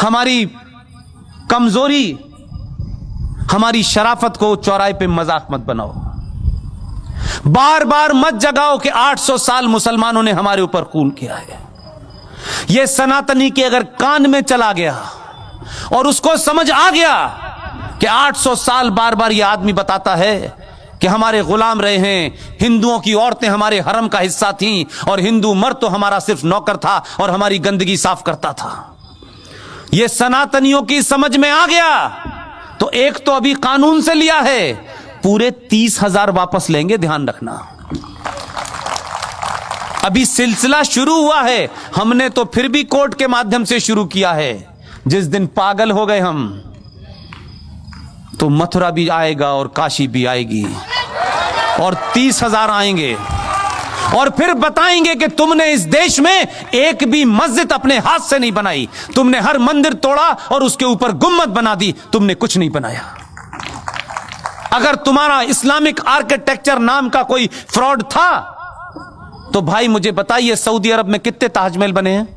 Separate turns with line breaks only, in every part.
हमारी कमजोरी, हमारी शराफत को चौराहे पे मजाक मत बनाओ। बार बार मत जगाओ कि 800 साल मुसलमानों ने हमारे ऊपर खून किया है। यह सनातनी के अगर कान में चला गया और उसको समझ आ गया कि 800 साल बार बार यह आदमी बताता है कि हमारे गुलाम रहे हैं, हिंदुओं की औरतें हमारे हरम का हिस्सा थीं और हिंदू मर्द तो हमारा सिर्फ नौकर था और हमारी गंदगी साफ करता था, यह सनातनियों की समझ में आ गया तो एक तो अभी कानून से लिया है, पूरे 30,000 वापस लेंगे, ध्यान रखना। अभी सिलसिला शुरू हुआ है, हमने तो फिर भी कोर्ट के माध्यम से शुरू किया है। जिस दिन पागल हो गए हम तो मथुरा भी आएगा और काशी भी आएगी और 30,000 आएंगे और फिर बताएंगे कि तुमने इस देश में एक भी मस्जिद अपने हाथ से नहीं बनाई, तुमने हर मंदिर तोड़ा और उसके ऊपर गुम्मद बना दी, तुमने कुछ नहीं बनाया। अगर तुम्हारा इस्लामिक आर्किटेक्चर नाम का कोई फ्रॉड था तो भाई मुझे बताइए, सऊदी अरब में कितने ताजमहल बने हैं,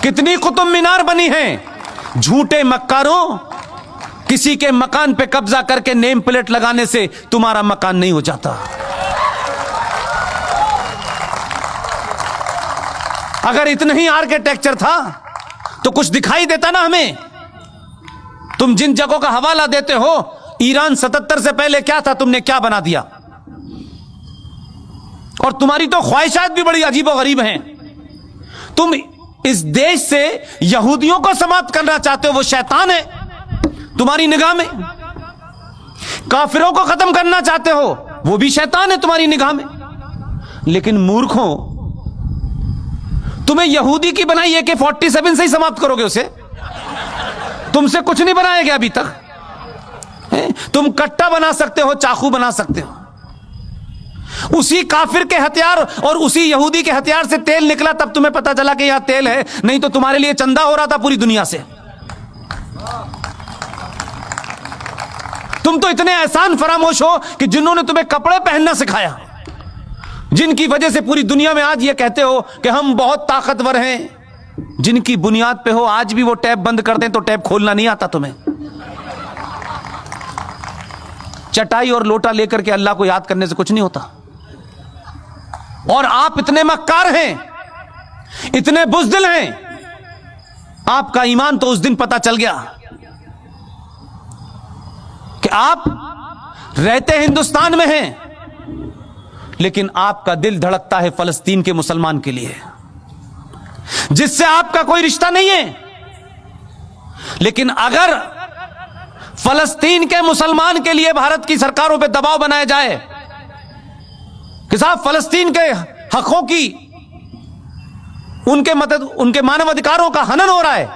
कितनी कुतुब मीनार बनी हैं? झूठे मक्कारों, किसी के मकान पे कब्जा करके नेम प्लेट लगाने से तुम्हारा मकान नहीं हो जाता। अगर इतना ही आर्किटेक्चर था तो कुछ दिखाई देता ना हमें। तुम जिन जगहों का हवाला देते हो, ईरान 77 से पहले क्या था, तुमने क्या बना दिया? और तुम्हारी तो ख्वाहिशात भी बड़ी अजीबोगरीब हैं। तुम इस देश से यहूदियों को समाप्त करना चाहते हो, वो शैतान है तुम्हारी निगाह में। काफिरों को खत्म करना चाहते हो, वो भी शैतान है तुम्हारी निगाह में। लेकिन मूर्खों, तुम्हें यहूदी की बनाई AK-47 से ही समाप्त करोगे उसे? तुमसे कुछ नहीं बनाया गया अभी तक। तुम कट्टा बना सकते हो, चाकू बना सकते हो। उसी काफिर के हथियार और उसी यहूदी के हथियार से तेल निकला, तब तुम्हें पता चला कि यह तेल है, नहीं तो तुम्हारे लिए चंदा हो रहा था पूरी दुनिया से। तुम तो इतने एहसान फरामोश हो कि जिन्होंने तुम्हें कपड़े पहनना सिखाया, जिनकी वजह से पूरी दुनिया में आज ये कहते हो कि हम बहुत ताकतवर हैं, जिनकी बुनियाद पे हो आज भी वो टैप बंद कर दें तो टैप खोलना नहीं आता तुम्हें। चटाई और लोटा लेकर के अल्लाह को याद करने से कुछ नहीं होता। और आप इतने मक्कार हैं, इतने बुज़दिल हैं, आपका ईमान तो उस दिन पता चल गया कि आप रहते हिंदुस्तान में हैं, लेकिन आपका दिल धड़कता है फलस्तीन के मुसलमान के लिए, जिससे आपका कोई रिश्ता नहीं है। लेकिन अगर फलस्तीन के मुसलमान के लिए भारत की सरकारों पे दबाव बनाया जाए कि साहब फलस्तीन के हकों की, उनके मानव अधिकारों का हनन हो रहा है,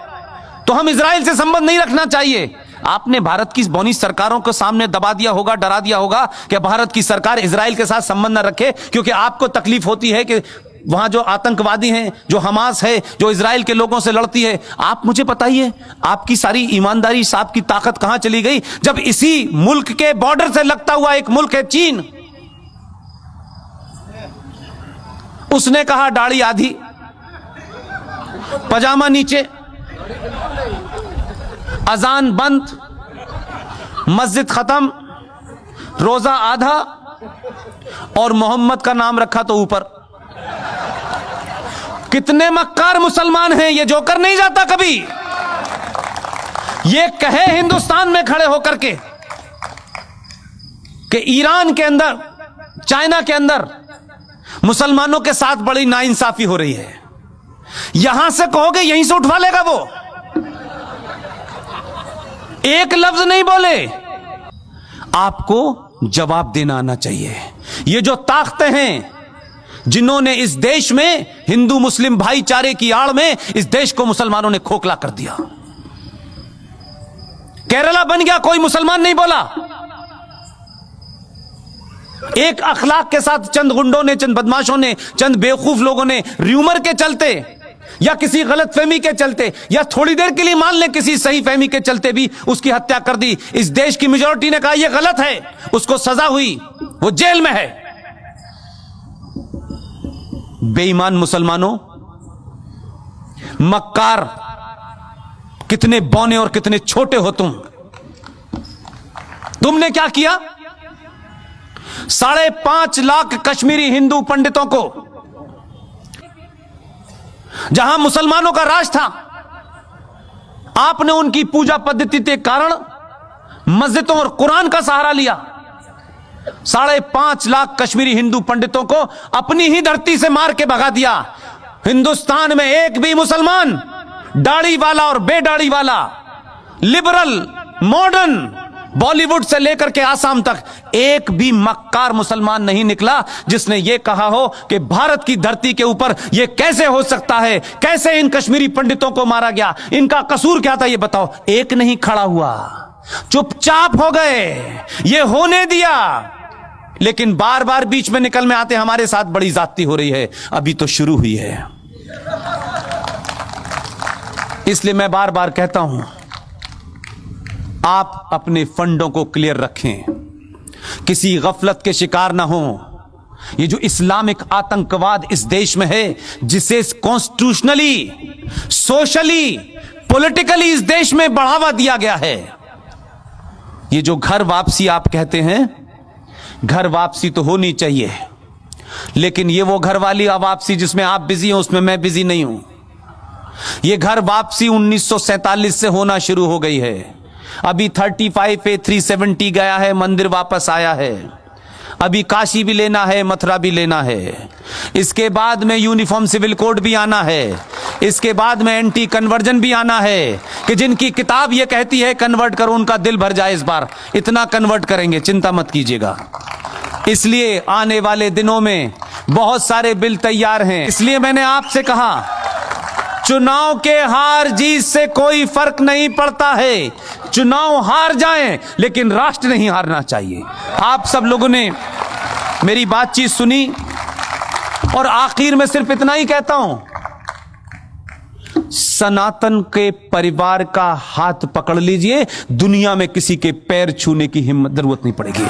तो हम इजराइल से संबंध नहीं रखना चाहिए। आपने भारत की बौनी सरकारों को सामने दबा दिया होगा, डरा दिया होगा कि भारत की सरकार इजराइल के साथ संबंध न रखे, क्योंकि आपको तकलीफ होती है कि वहां जो आतंकवादी हैं, जो हमास है, जो इजराइल के लोगों से लड़ती है। आप मुझे बताइए, आपकी सारी ईमानदारी, आपकी ताकत कहां चली गई जब इसी मुल्क के बॉर्डर से लगता हुआ एक मुल्क है चीन, उसने कहा दाढ़ी आधी, पजामा नीचे, अजान बंद, मस्जिद खत्म, रोजा आधा और मोहम्मद का नाम रखा तो ऊपर। कितने मक्कार मुसलमान हैं, ये जोकर नहीं जाता कभी। ये कहे हिंदुस्तान में खड़े होकर के कि ईरान के अंदर, चाइना के अंदर मुसलमानों के साथ बड़ी नाइंसाफी हो रही है, यहां से कहोगे यहीं से उठवा लेगा वो। एक लफ्ज नहीं बोले। आपको जवाब देना आना चाहिए। ये जो ताकतें हैं जिन्होंने इस देश में हिंदू मुस्लिम भाईचारे की आड़ में इस देश को मुसलमानों ने खोखला कर दिया। केरला बन गया, कोई मुसलमान नहीं बोला। एक अखलाक के साथ चंद गुंडों ने, चंद बदमाशों ने, चंद बेवकूफ लोगों ने र्यूमर के चलते या किसी गलत फहमी के चलते या थोड़ी देर के लिए मान लें किसी सही फहमी के चलते भी उसकी हत्या कर दी। इस देश की मेजॉरिटी ने कहा यह गलत है, उसको सजा हुई, वो जेल में है। बेईमान मुसलमानों, मक्कार कितने बौने और कितने छोटे हो तुमने क्या किया? 5.5 लाख कश्मीरी हिंदू पंडितों को, जहां मुसलमानों का राज था, आपने उनकी पूजा पद्धति के कारण मस्जिदों और कुरान का सहारा लिया। 5.5 लाख कश्मीरी हिंदू पंडितों को अपनी ही धरती से मार के भगा दिया। हिंदुस्तान में एक भी मुसलमान, दाढ़ी वाला और बेदाढ़ी वाला, लिबरल, मॉडर्न, बॉलीवुड से लेकर के आसाम तक एक भी मक्कार मुसलमान नहीं निकला जिसने यह कहा हो कि भारत की धरती के ऊपर यह कैसे हो सकता है, कैसे इन कश्मीरी पंडितों को मारा गया, इनका कसूर क्या था यह बताओ। एक नहीं खड़ा हुआ, चुपचाप हो गए, यह होने दिया। लेकिन बार बार बीच में निकल में आते हमारे साथ बड़ी ज्यादती हो रही है, अभी तो शुरू हुई है। इसलिए मैं बार बार कहता हूं, आप अपने फंडों को क्लियर रखें, किसी गफलत के शिकार ना हो। ये जो इस्लामिक आतंकवाद इस देश में है, जिसे कॉन्स्टिट्यूशनली, सोशली, पॉलिटिकली इस देश में बढ़ावा दिया गया है, ये जो घर वापसी आप कहते हैं, घर वापसी तो होनी चाहिए, लेकिन ये वो घर वाली वापसी जिसमें आप बिजी हो, उसमें मैं बिजी नहीं हूं। ये घर वापसी 1947 से होना शुरू हो गई है। अभी 35A 370 गया है, मंदिर वापस आया है। अभी काशी भी लेना है, मथुरा भी लेना है। इसके बाद में यूनिफॉर्म सिविल कोड भी आना है। इसके बाद में एंटी कन्वर्जन भी आना है कि जिनकी किताब ये कहती है कन्वर्ट करो, उनका दिल भर जाए। इस बार इतना कन्वर्ट करेंगे, चिंता मत कीजिएगा। इसलिए आने वाले दिनों में बहुत सारे बिल तैयार हैं। इसलिए मैंने आपसे कहा, चुनाव के हार जीत से कोई फर्क नहीं पड़ता है। चुनाव हार जाएं, लेकिन राष्ट्र नहीं हारना चाहिए। आप सब लोगों ने मेरी बातचीत सुनी और आखिर में सिर्फ इतना ही कहता हूं, सनातन के परिवार का हाथ पकड़ लीजिए, दुनिया में किसी के पैर छूने की हिम्मत जरूरत नहीं पड़ेगी।